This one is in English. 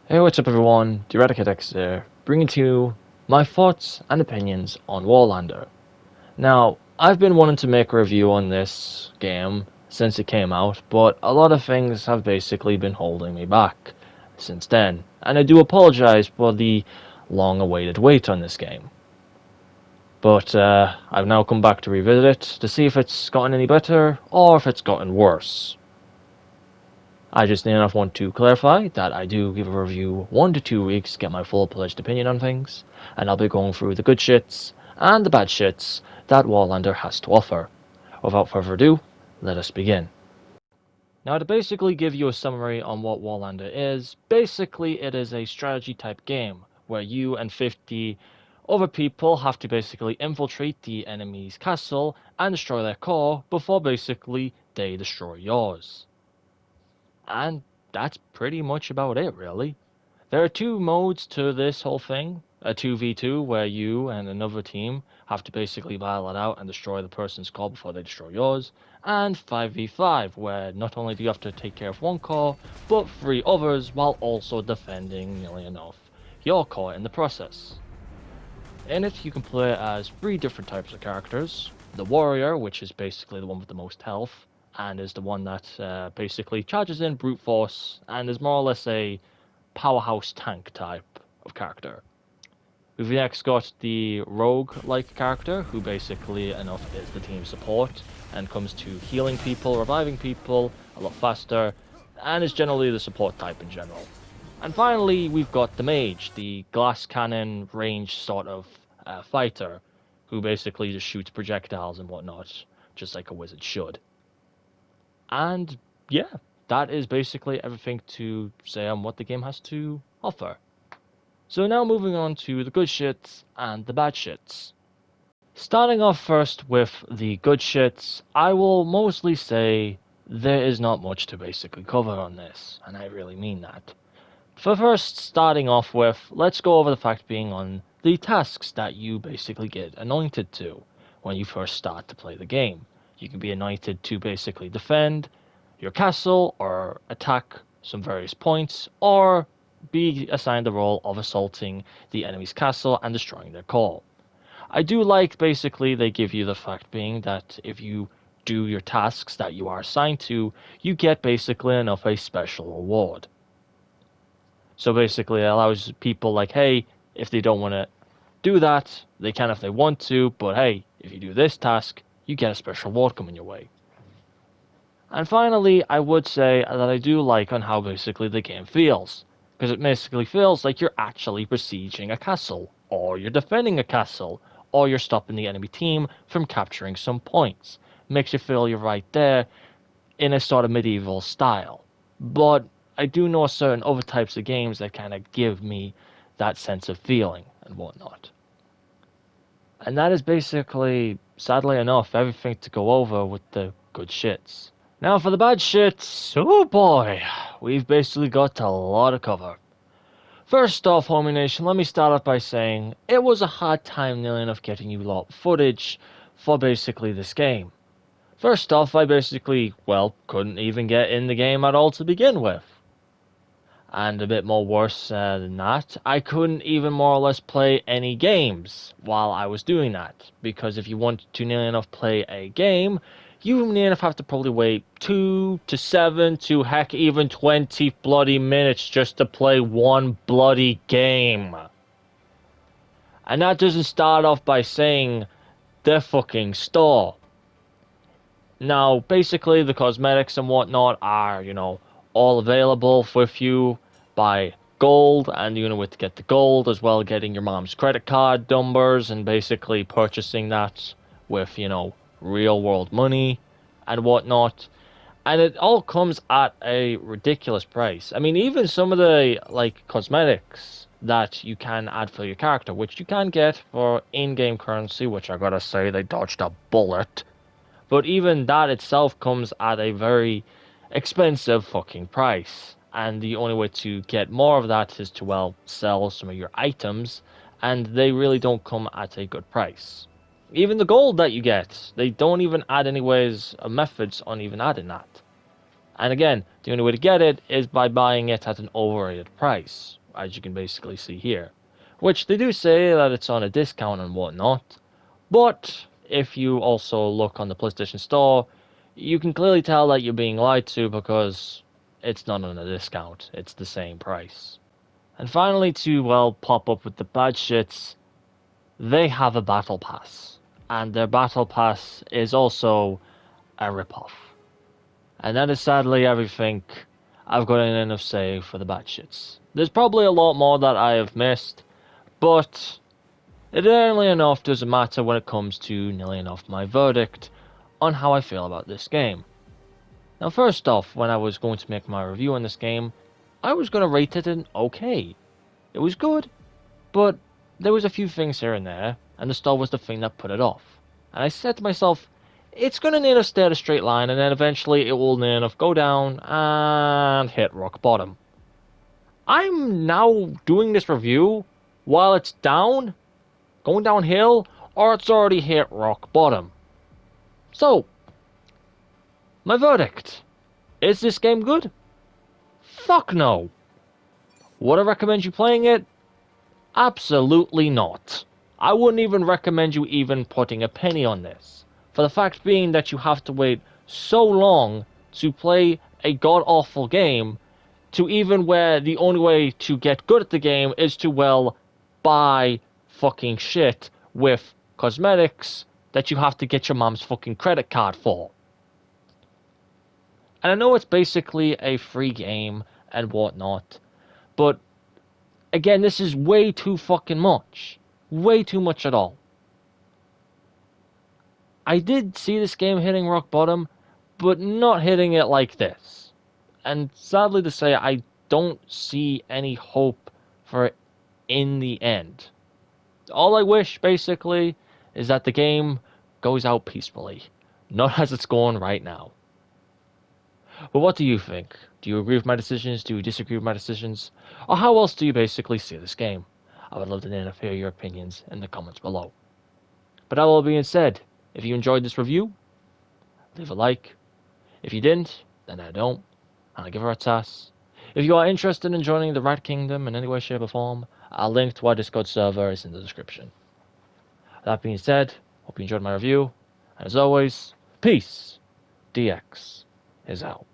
Hey, what's up everyone? X here, bringing to you my thoughts and opinions on Warlander. Now, I've been wanting to make a review on this game since it came out, but a lot of things have basically been holding me back since then, and I do apologize for the long-awaited wait on this game. But I've now come back to revisit it to see if it's gotten any better or if it's gotten worse. I just enough want to clarify that I do give a review 1 to 2 weeks to get my full pledged opinion on things, and I'll be going through the good shits and the bad shits that Warlander has to offer. Without further ado, let us begin. Now, to basically give you a summary on what Warlander is, basically it is a strategy type game where you and 50 other people have to basically infiltrate the enemy's castle and destroy their core before basically they destroy yours. And that's pretty much about it, really. There are two modes to this whole thing. A 2v2, where you and another team have to basically battle it out and destroy the person's core before they destroy yours. And 5v5, where not only do you have to take care of one core, but 3 others while also defending, nearly enough, your core in the process. In it, you can play as 3 different types of characters. The warrior, which is basically the one with the most health, and is the one that basically charges in brute force and is more or less a powerhouse tank type of character. We've next got the rogue-like character, who basically enough is the team support and comes to healing people, reviving people a lot faster, and is generally the support type in general. And finally, we've got the mage, the glass cannon range sort of fighter, who basically just shoots projectiles and whatnot, just like a wizard should. And yeah, that is basically everything to say on what the game has to offer. So now moving on to the good shits and the bad shits. Starting off first with the good shits, I will mostly say there is not much to basically cover on this, and I really mean that. For first, starting off with, let's go over the fact being on the tasks that you basically get anointed to when you first start to play the game. You can be anointed to basically defend your castle or attack some various points, or be assigned the role of assaulting the enemy's castle and destroying their core. I do like basically they give you the fact being that if you do your tasks that you are assigned to, you get basically enough a special reward. So basically it allows people like, hey, if they don't want to do that, they can if they want to, but hey, if you do this task, you get a special reward coming your way. And finally, I would say that I do like on how basically the game feels, because it basically feels like you're actually besieging a castle, or you're defending a castle, or you're stopping the enemy team from capturing some points. Makes you feel you're right there in a sort of medieval style. But I do know certain other types of games that kind of give me that sense of feeling and whatnot. And that is basically, sadly enough, everything to go over with the good shits. Now for the bad shits, oh boy, we've basically got a lot to cover. First off, Homie Nation, let me start off by saying it was a hard time nearly enough getting you lot footage for basically this game. First off, I basically, well, couldn't even get in the game at all to begin with. And a bit more worse than that, I couldn't even more or less play any games while I was doing that. Because if you want to nearly enough play a game, you nearly enough have to probably wait 2 to 7 to heck even 20 bloody minutes just to play one bloody game. And that doesn't start off by saying the fucking store. Now, basically, the cosmetics and whatnot are, all available with you by gold, and with to get the gold as well, getting your mom's credit card numbers and basically purchasing that with, real world money and whatnot. And it all comes at a ridiculous price. I mean, even some of the, cosmetics that you can add for your character, which you can get for in-game currency, which I gotta say, they dodged a bullet. But even that itself comes at a very expensive fucking price. And the only way to get more of that is to, well, sell some of your items. And they really don't come at a good price. Even the gold that you get, they don't even add any ways or methods on even adding that. And again, the only way to get it is by buying it at an overrated price, as you can basically see here. Which they do say that it's on a discount and whatnot, but if you also look on the PlayStation Store, you can clearly tell that you're being lied to because it's not on a discount, it's the same price. And finally, to, well, pop up with the bad shits, they have a battle pass. And their battle pass is also a ripoff. And that is sadly everything I've got enough say for the bad shits. There's probably a lot more that I have missed, but it only enough doesn't matter when it comes to nailing off my verdict on how I feel about this game. Now first off, when I was going to make my review on this game, I was going to rate it an okay. It was good, but there was a few things here and there, and the store was the thing that put it off. And I said to myself, it's going to need to stay at a straight line, and then eventually it will near enough go down and hit rock bottom. I'm now doing this review while it's down, going downhill, or it's already hit rock bottom. So, my verdict. Is this game good? Fuck no. Would I recommend you playing it? Absolutely not. I wouldn't even recommend you even putting a penny on this. For the fact being that you have to wait so long to play a god-awful game, to even where the only way to get good at the game is to, well, buy fucking shit with cosmetics that you have to get your mom's fucking credit card for. And I know it's basically a free game and whatnot, but again, this is way too fucking much. Way too much at all. I did see this game hitting rock bottom, but not hitting it like this. And sadly to say, I don't see any hope for it in the end. All I wish, basically, is that the game goes out peacefully. Not as it's going right now. But what do you think? Do you agree with my decisions? Do you disagree with my decisions? Or how else do you basically see this game? I would love to hear your opinions in the comments below. But that all being said, if you enjoyed this review, leave a like. If you didn't, then I don't, and I give her a toss. If you are interested in joining the Rat Kingdom in any way, shape, or form, a link to our Discord server is in the description. That being said, hope you enjoyed my review, and as always, peace. DX is out.